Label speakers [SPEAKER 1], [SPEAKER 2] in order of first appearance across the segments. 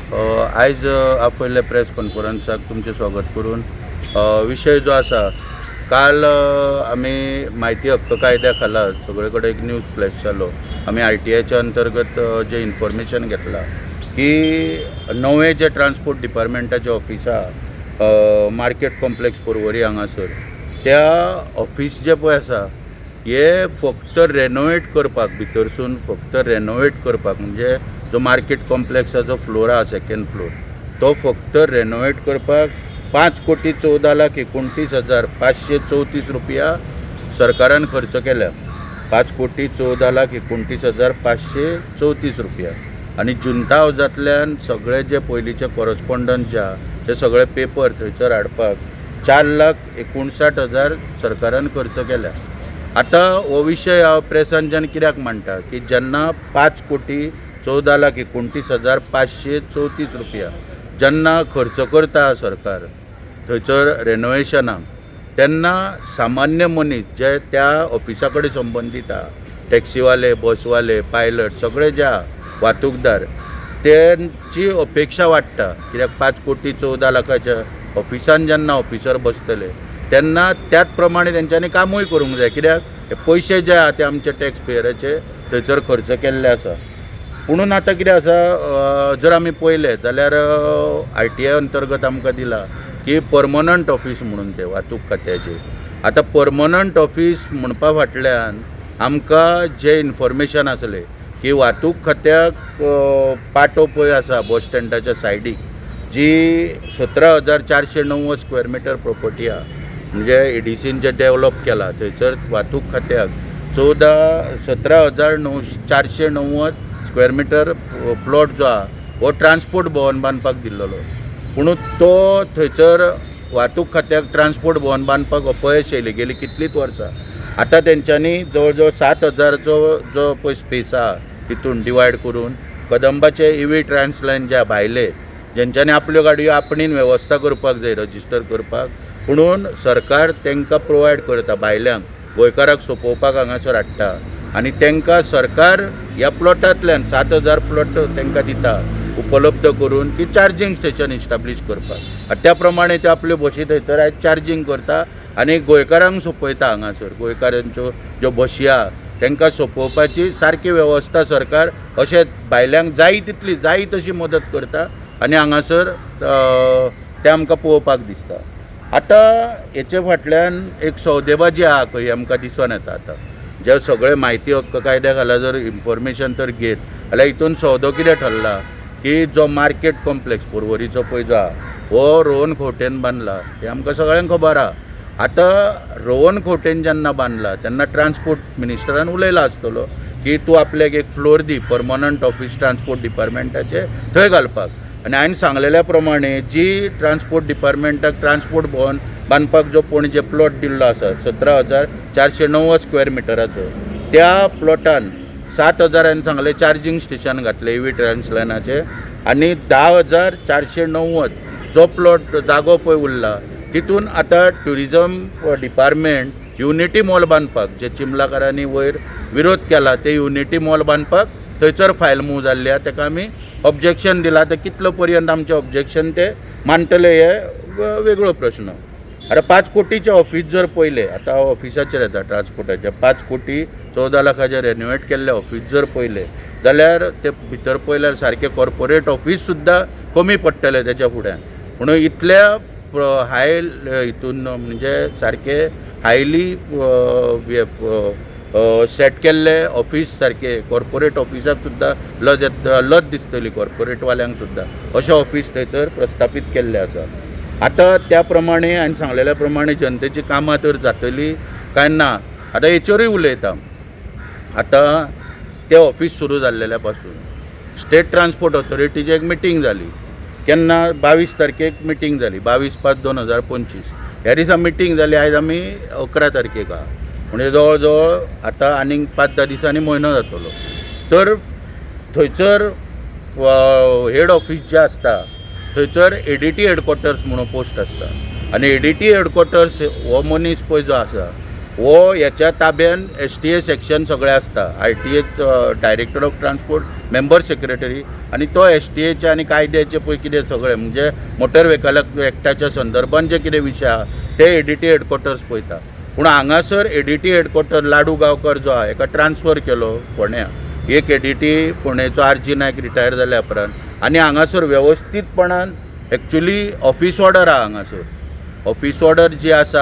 [SPEAKER 1] आयज आपल्या प्रेस कॉन्फरन्साक तुमचे स्वागत करून विषय जो आसा काल आमी म्हायती हक्क कायद्या खाला सगळे कडेन एक न्यूज फ्लॅश जालो. आमी RTIच्या अंतर्गत जे इन्फॉर्मेशन घेतला की नवे जे ट्रान्सपोर्ट डिपार्टमेंटाचे ऑफिस आहा मार्केट कॉम्प्लेक्स पर्वरी हांगासर त्या ऑफिस जे पळय आसा हे फक्त रेनोवेट करपाक भितरसून फक्त रेनोवेट करपाक म्हणजे जो मार्केट कॉम्प्लेक्साचो फ्लोर आहा सेकंड फ्लोर तो फक्त रेनोवेट करपाक 5,14,29,534 रुपया सरकारान खर्च केल्या. 5,14,29,534 रुपया आनी जुंता हावजांतल्यान सगळे जे पयलींचे कॉरस्पॉन्डंट जे आहा ते सगळे पेपर थंयसर हाडपाक 4,59,000 सरकारान खर्च केल्या. आतां हो विशय हांव प्रेसान जेन्ना कित्याक मांडटा की जेन्ना 5,14,29,534 रुपया जेन्ना खर्च करता सरकार थंयसर रेनोवेशनाक तेन्ना सामान्य मनीस जे त्या ऑफिसा कडेन संबंदीत आहा टॅक्सीवाले बसवाले पायलट सगळे जे आहा वाहतूकदार तेंची अपेक्षा वाडटा. कित्याक 5,14,00,000 ऑफिसान जेन्ना ऑफिसर बसतले तेन्ना त्याच प्रमाणे तेंच्यांनी कामूय करूंक जाय. कित्याक हे पयशे जे आहा ते आमचे टॅक्स पेयराचे थंयसर खर्च केल्ले आसा. पुणून आतां कितें आसा जर आमी पळयलें जाल्यार RTI अंतर्गत आमकां दिला की परमनंट ऑफिस म्हणून ते वाहतूक खात्याचे. आतां परमनंट ऑफिस म्हणपा फाटल्यान आमकां जे इन्फॉर्मेशन आसलें की वाहतूक खात्याक पाटो पळय आसा बस स्टँडाच्या सायडीक जी 17,490 स्क्वेअर मिटर प्रॉपर्टी आहा म्हणजे ADCन जे डेव्हलप केला थंयसर वाहतूक खात्याक 17,490 स्क्वेअर मिटर प्लॉट जो आहा हो ट्रान्सपोर्ट भवन बांदपाक दिल्लो. पूण तो थंयसर वाहतूक खात्याक ट्रान्सपोर्ट भवन बांदपाक अपयश येयली गेली कितलींच वर्सां. आतां तेंच्यांनी जवळ जवळ 7,000 जो पळय स्पेस आहा तितून डिवायड करून कदंबाचे EV ट्रान्सलायन जे भायले जेंच्यांनी आपल्यो गाडयो आपणीन वेवस्था करपाक जाय रजिस्टर करपाक पुणून सरकार तांकां प्रोवायड करता भायल्यांक गोंयकाराक सोंपोवपाक हांगासर हाडटा आनी तांकां सरकार ह्या प्लॉटांतल्यान 7,000 प्लॉट तांकां दिता उपलब्ध करून की चार्जिंग स्टेशन इस्टाब्लीश करपाक. त्या प्रमाणे ते आपल्यो बशी थंयसर आयज चार्जिंग करता आनी गोंयकारांक सोंपयता हांगासर गोंयकारांच्यो ज्यो बशी आहा तांकां सोंपोवपाची सारकी वेवस्था सरकार अशें भायल्यांक जाय तितली जाय तशी मदत करता आनी हांगासर तें आमकां पळोवपाक दिसता. आतां हेचे फाटल्यान एक सौदेबाजी आहा खंय आमकां दिसून येता. आतां जे सगळे म्हायती हक्क कायद्या खाला जर इन्फॉर्मेशन तर घेत जाल्यार हितून सौदो कितें ठरला की जो मार्केट कॉम्प्लेक्स पर्वरीचो पळय जो आहा हो रोहन खंवटेन बांदला हें आमकां सगळ्यांक खबर आहा. आतां रोहन खंवटेन जेन्ना बांदला तेन्ना ट्रान्सपोर्ट मिनिस्टरान उलयला आसतलो की तूं आपल्याक एक फ्लोर दी परमनंट ऑफिस ट्रान्सपोर्ट डिपार्टमेंटाचे थंय घालपाक. आनी हांवें सांगलेल्या प्रमाणे जी ट्रान्सपोर्ट डिपार्टमेंटाक ट्रान्सपोर्ट भवन बांदपाक जो पणजे प्लॉट दिल्लो आसा 17,490 स्क्वेअर मिटराचो त्या प्लॉटान 7,000 हांवें सांगलें चार्जिंग स्टेशन घातलें EV ट्रान्सलायनाचे आनी 10,490 जो प्लॉट जागो पळय उरला तितून आतां ट्युरिजम डिपार्टमेंट युनिटी मॉल बांदपाक जे चिमलाकारांनी वयर विरोध केला ते युनिटी मॉल बांदपाक थंयसर फायल मूव जाल्ली आहा ताका आमी ऑब्जेक्शन दिलां. आतां कितलो पर्यंत आमचें ऑब्जेक्शन ते मानतले हे वेगळो प्रश्न. आतां 5 कोटीचें ऑफिस जर पयलें आतां हांव ऑफिसाचेर येता ट्रान्सपोर्टाचें 5,14,00,000 रेनोवेट केल्लें ऑफिस जर पयलें जाल्यार ते भितर पयल्यार सारकें कॉर्पोरेट ऑफिस सुद्दां कमी पडटलें तेच्या फुड्यान. म्हणून इतल्या हाय हितून म्हणजे सारकें हायली सेट केल्ले ऑफिस सारके कॉर्पोरेट ऑफिसाक सुद्दां लज दिसतली कॉर्पोरेटवाल्यांक सुद्दां अशें ऑफिस थंयसर प्रस्थापीत केल्ले आसा. आतां त्या प्रमाणे हांवें सांगलेल्या प्रमाणे जनतेची कामां तर जातली काय ना आतां हेचेरूय उलयता. आतां तें ऑफिस सुरू जाल्लेल्या पासून स्टेट ट्रान्सपोर्ट ऑथॉरिटीची एक मिटींग जाली केन्ना 22 तारखेक मिटींग जाली 22/5/2025 ह्या दिसा मिटींग जाली. आयज आमी 11 तारखेक आहा म्हणजे जवळ जवळ आतां आनीक 5-10 दिसांनी म्हयनो जातलो. तर थंयसर हेड ऑफिस जे आसता थंयसर ADT हेडक्वॉर्टर्स म्हणून पोस्ट आसता आनी ADT हेडक्वॉर्टर्स हो मनीस पळय जो आसा हो ह्याच्या ताब्यान STA सेक्शन सगळें आसता. RTA director of transport, member secretary, आनी तो STAचे आनी कायद्याचे पळय कितें सगळें म्हणजे मोटर व्हेकल एक्टाच्या संदर्भान जे कितें विशय आहा ते ADT हेडक्वॉर्टर्स पळयता. पूण हांगासर ADT हेडक्वॉर्टर लाडू गांवकर जो आहा हेका ट्रान्सफर केलो फोंड्या. एक ADT फोंडेचो RG नायक रिटायर जाल्या उपरांत आनी हांगासर वेवस्थीतपणान एक्चुली ऑफिस ऑर्डर आहा. हांगासर ऑफिस ऑर्डर जी आसा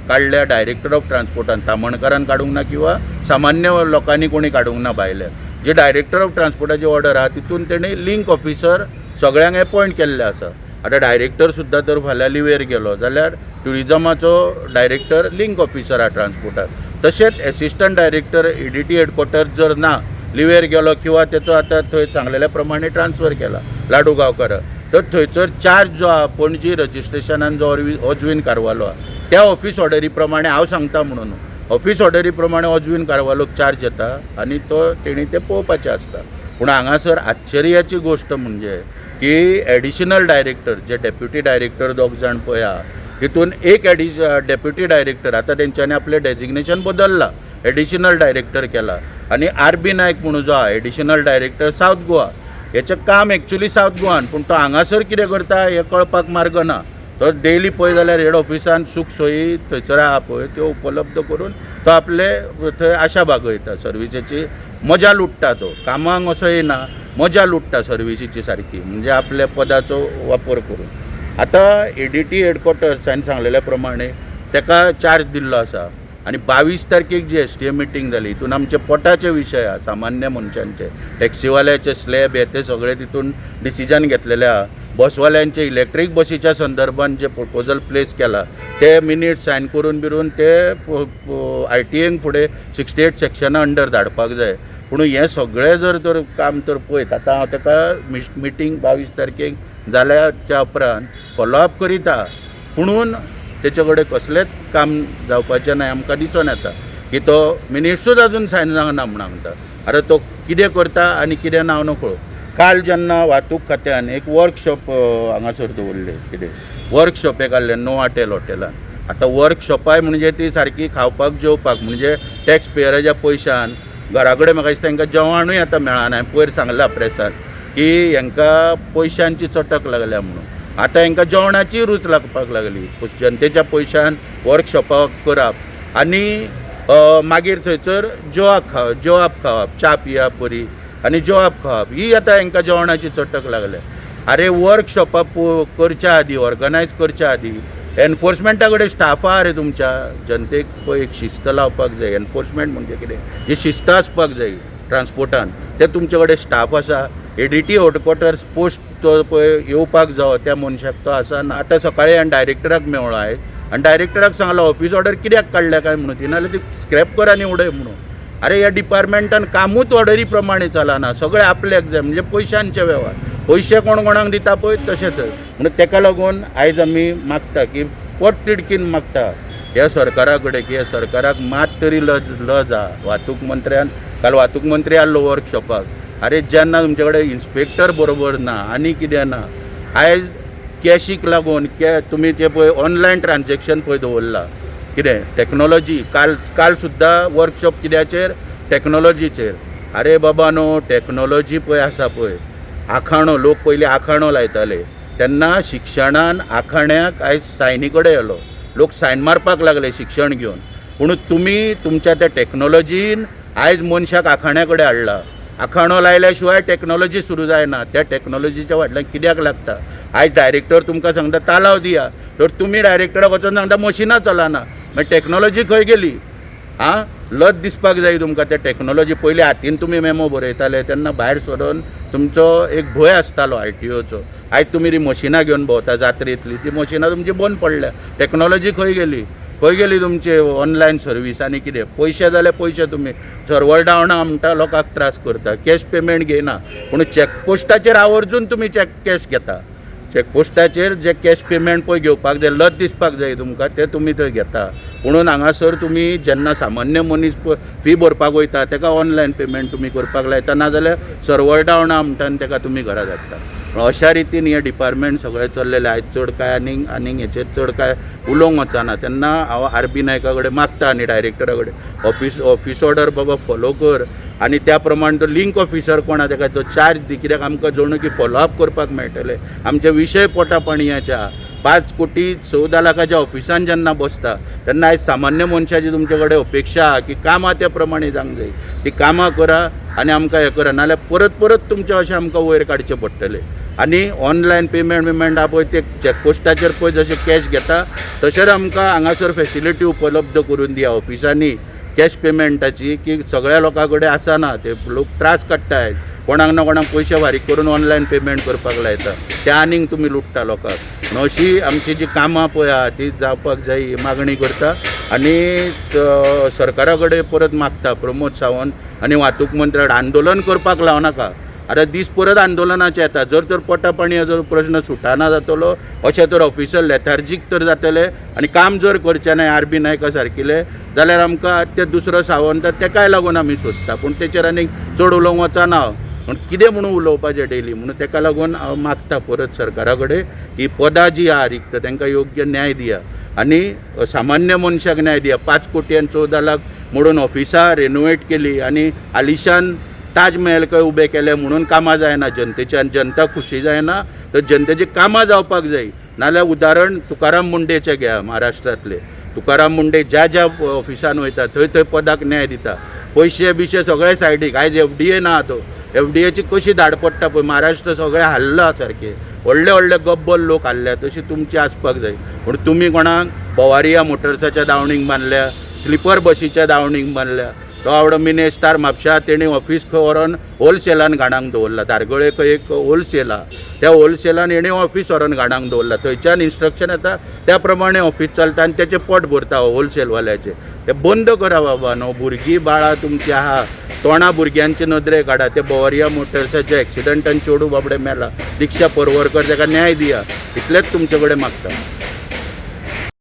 [SPEAKER 1] काडल्या डायरेक्टर ऑफ ट्रान्सपोर्टान, तामणकारान काडूंक ना किंवा सामान्य लोकांनी कोणी काडूंक ना भायल्या. जे डायरेक्टर ऑफ ट्रान्सपोर्टाची ऑर्डर आहा तितून तेणी लिंक ऑफिसर सगळ्यांक अपॉयंट केल्ले आसा. आतां डायरेक्टर सुद्दां तर फाल्यां लिवेर गेलो जाल्यार ट्युरिजमाचो डायरेक्टर लिंक ऑफिसर आहा ट्रान्सपोर्टाक. तशेंच एसिस्टंट डायरेक्टर ADT हेडक्वॉर्टर जर ना, लिवेर गेलो किंवा तेचो आतां थंय सांगलेल्या प्रमाणे ट्रान्सफर केला लाडू गांवकार, तर थंयसर चार्ज जो आहा पणजी रजिस्ट्रेशनान जो अजवीन कारवालो आहा त्या ऑफिस ऑर्डरी प्रमाणे हांव सांगता म्हणून ऑफिस ऑर्डरी प्रमाणे अजवीन कारवालोक चार्ज येता आनी तो तेणी ते पळोवपाचें आसता. पूण हांगासर आश्चर्याची गोश्ट म्हणजे की एडिशनल डायरेक्टर जे डेप्युटी डायरेक्टर दोग जाण पळय आहा तितून एक डेप्युटी डायरेक्टर आतां तेंच्यांनी आपलें डेजिग्नेशन बदललां, एडिशनल डायरेक्टर केला आनी RB नायक म्हणून जो आहा एडिशनल डायरेक्टर सावथ गोवा. हेचें काम एक्चुली सावथ गोवान, पूण तो हांगासर कितें करता हें कळपाक मार्ग ना. तो डेली पळय जाल्यार हेड ऑफिसान सूख सोयी थंयसर आहा पळय त्यो उपलब्ध करून तो आपले थंय आशा बागयता, सर्विसेची मजा लुट्टा. तो कामाक असो येना, मजा लुट्टा सर्विसीची सारकी, म्हणजे आपल्या पदाचो वापर करून. आतां ADT हेडक्वॉर्टर्स हांवें सांगलेल्या प्रमाणे ताका चार्ज दिल्लो आसा आनी 22 तारखेक जी STA मिटींग जाली हितून आमचे पोटाचे विशय आहा, सामान्य मनशांचे, टॅक्सीवाल्याचे स्लॅब हे ते सगळे तितून डिसिजन घेतलेले आहा. बसवाल्यांचे इलेक्ट्रीक बसीच्या संदर्भान जे प्रपोजल प्लेस केला ते मिनिट सायन करून बिरून ते RTAक फुडें 68 सेक्शना अंडर धाडपाक जाय. पूण हें सगळें जर काम तर पळयत आतां हांव ताका मिटींग 22 तारखेक जाल्याच्या उपरांत फॉलोअप करीता, पुणून तेचे कडेन कसलेंच काम जावपाचें ना आमकां दिसून येता की तो मिनिट्सूच अजून सायन जावना म्हूण सांगता. आतां तो कितें करता आनी कितें ना हांव नकळो. काल जेन्ना वाहतूक खात्यान एक वर्कशॉप हांगासर दवरलें, कितें वर्कशॉपे काडलें नोवाटेल हॉटेलान. आतां वर्कशॉपाय म्हणजे ती सारकी खावपाक जेवपाक म्हणजे टॅक्स पेयराच्या पयशान घरा कडेन म्हाका दिसता हांकां जेवणूय आतां मेळना. हांवें पयर सांगलां प्रेसार की हांकां पयशांची चटक लागल्या म्हणून. आतां हांकां जेवणाची रूच लागपाक लागली. जनतेच्या पयशान वर्कशॉपाक करप आनी मागीर थंयसर जेवप खावप, च्या पिवप बरी आनी जेवप खावप, ही आतां हांकां जेवणाची चटक लागल्या. अरे वर्कशॉपां करच्या आदी, ऑर्गनायज करच्या आदी एनफोर्समेंटा कडेन स्टाफ आहा रे तुमच्या. जनतेक पळय एक शिस्त लावपाक जाय. एनफोर्समेंट म्हणजे कितें, जी शिस्त आसपाक जाय ट्रान्सपोर्टान ते तुमचे कडेन स्टाफ आसा. ADT हेडक्वॉर्टर्स पोस्ट तो पळय येवपाक जावो त्या मनशाक तो आसा ना. आतां सकाळीं हांवें डायरेक्टराक मेळ्ळो आयज आनी डायरेक्टराक सांगलो ऑफिस ऑर्डर कित्याक काडल्या काय म्हणून. ती नाल्यार ती स्क्रॅप कर आनी उडय म्हणून. अरे ह्या डिपार्टमेंटान कामूच ऑर्डरी प्रमाणे चलना, सगळे आपल्याक जाय म्हणजे पयशांचे वेव्हार. पयशे कोण कोणाक दिता पळय तशेंच म्हणून ताका लागून आयज आमी मागता की पोट तिडकीन मागता ह्या सरकारा कडेन की ह्या सरकाराक मात तरी लज आहा. वाहतूक मंत्र्यान काल वाहतूक मंत्री आसलो वर्कशॉपाक. अरे जेन्ना तुमचे कडेन इन्स्पेक्टर बरोबर ना आनी कितें ना, आयज कॅशीक लागून तुमी ते पळय ऑनलायन ट्रान्जॅक्शन पळय दवरला, कितें टॅक्नॉलॉजी काल सुद्दां वर्कशॉप कित्याचेर, टॅक्नॉलॉजीचेर. अरे बाबा नो टॅक्नॉलॉजी पळय आसा पळय, आखाणो लोक पयलीं आखाणो लायताले तेन्ना शिक्षणान आखाण्याक आयज सायनी कडेन येलो, लोक सायन मारपाक लागले शिक्षण घेवन. पूण तुमी तुमच्या त्या टॅक्नॉलॉजीन आयज मनशाक आखाण्या कडेन हाडला. आखाणो लायल्या शिवाय टॅक्नॉलॉजी सुरू जायना. त्या टॅक्नॉलॉजीच्या फाटल्यान कित्याक लागता. आयज डायरेक्टर तुमकां सांगता तालाव दिया, तर तुमी डायरेक्टराक वचून सांगता मशिनां चलना. मागीर टॅक्नॉलॉजी खंय गेली. लज दिसपाक जाय तुमकां त्या टॅक्नॉलॉजी. पयलीं हातीन तुमी मेमो बरयताले तेन्ना भायर सरोन तुमचो एक भंय आसतालो RTOचो. आयज तुमी ती मशिनां घेवन भोंवता जात्रेंतली, ती मशिनां तुमची बंद पडल्या. टॅक्नॉलॉजी खंय गेली. खंय गेली तुमचे ऑनलायन सर्वीस आनी कितें. पयशे जाले पयशे तुमी सर्वर डावन म्हणटा लोकांक त्रास करता, कॅश पेमेंट घेयना. पूण चॅकपोस्टाचेर आवर्जून तुमी कॅश घेता. चॅकपोस्टाचेर जे कॅश पेमेंट पळय घेवपाक जाय, लज दिसपाक जाय तुमकां, ते तुमी थंय घेता. म्हणून हांगासर तुमी जेन्ना सामान्य मनीस फी भरपाक वयता ताका ऑनलायन पेमेंट तुमी करपाक लायता, नाजाल्यार सर्वर डावन आहा म्हणटा आनी ताका तुमी घरा धाडटा. अशा रितीन हे डिपार्टमेंट सगळें चल्लेलें. आयज चड काय आनीक हेचेर चड काय उलोवंक वचना. तेन्ना हांव आर.बी. नायका कडेन मागता आनी डायरेक्टरा कडेन ऑफिस ऑर्डर बाबा फॉलो कर आनी त्या प्रमाण तो लिंक ऑफिसर कोण आहा ताका तो चार्ज दी, कित्याक आमकां जणू की फॉलोअप करपाक मेळटलें. आमचे विशय पोटापाणयाचे आहा. 5,14,00,000 ऑफिसान जेन्ना बसता तेन्ना आयज सामान्य मनशाची तुमचे कडेन अपेक्षा आहा की कामां त्या प्रमाणे जावंक जाय. ती कामां करा आनी आमकां हें करा, नाल्यार परत परत तुमचें अशें आमकां वयर काडचें पडटलें. आनी ऑनलायन पेमेंट आहा पळय ते चॅकपोस्टाचेर पळय जशें कॅश घेता तशेंच आमकां हांगासर फॅसिलिटी उपलब्ध करून दिया ऑफिसांनी कॅश पेमेंटाची, की सगळ्या लोकां कडेन आसना. ते लोक त्रास काडटात, कोणाक ना कोणाक पयशे फारीक करून ऑनलायन पेमेंट करपाक लायता, ते आनीक तुमी लुटता लोकांक. अशी आमची जी कामां पळय आहा ती जावपाक जाय ही मागणी करता आनी सरकारा कडेन परत मागता प्रमोद सावंत आनी वाहतूक मंत्र्याक आंदोलन करपाक लावनाका. आतां दीस परत आंदोलनाचे येता. जर तर पोटापाणयाचो जर प्रश्न सुटाना जातलो अशें तर ऑफिसर लेथार्जीक तर जातले आनी काम जर करचे ना आर.बी. नायका सारकिले जाल्यार आमकां ते दुसरो सावंत तेकाय लागून आमी सोंसता. पूण तेचेर आनीक चड उलोवंक वचना हांव. पूण कितें म्हणून उलोवपाचें डेली म्हणून ताका लागून हांव मागता परत सरकारा कडेन ही पदां जी आहा रिक्त तांकां योग्य न्याय दिया आनी सामान्य मनशाक न्याय दिया. 5,14,00,000 म्हणून ऑफिसां रेनोवेट केली आनी आलिशान ताज महल खंय उबे केले म्हणून कामां जायना जनतेची आनी जनता खुशी जायना. तर जनतेची कामां जावपाक जाय. नाल्यार उदाहरण तुकाराम मुंडेचें घ्या महाराष्ट्रांतले. तुकाराम मुंडे ज्या ज्या ऑफिसान वयता थंय थंय पदाक न्याय दिता. पयशे बिशे सगळे सायडीक. आयज एफ.डी.ए. ना तो एफ.डी.ए.ची कशी धाड पडटा पळय. महाराष्ट्र सगळें हाल्ला सारकें. व्हडले व्हडले गब्बल लोक हाल्ल्या. तशी तुमची आसपाक जाय. पूण तुमी कोणाक बवारिया मोटर्साच्या दावणीक बांदल्या, स्लिपर बशीच्या दावणीक बांदल्या. तो आवडो मिनेस्टार म्हापशा तेणी ऑफिस खंय व्हरोन होलसेलान घाणांक दवरला. धारगळे खंय एक होलसेल आहा त्या होलसेलान हेणें ऑफिस व्हरोन घाणांक दवरला. थंयच्यान इन्स्ट्रक्शन येता त्या प्रमाणे ऑफिस चलता आनी तेचें पोट भरता होलसेलवाल्याचें. तें बंद करा बाबा न्हू. भुरगीं बाळां तुमची आहा तोंडा भुरग्यांचे नदरे काडा. ते बवारिया मोटर्साच्या एक्सिडंटान चेडू बाबडे मेला. दिक्षा परवरकर ताका न्याय दिया. इतलेंच तुमचे कडेन मागता.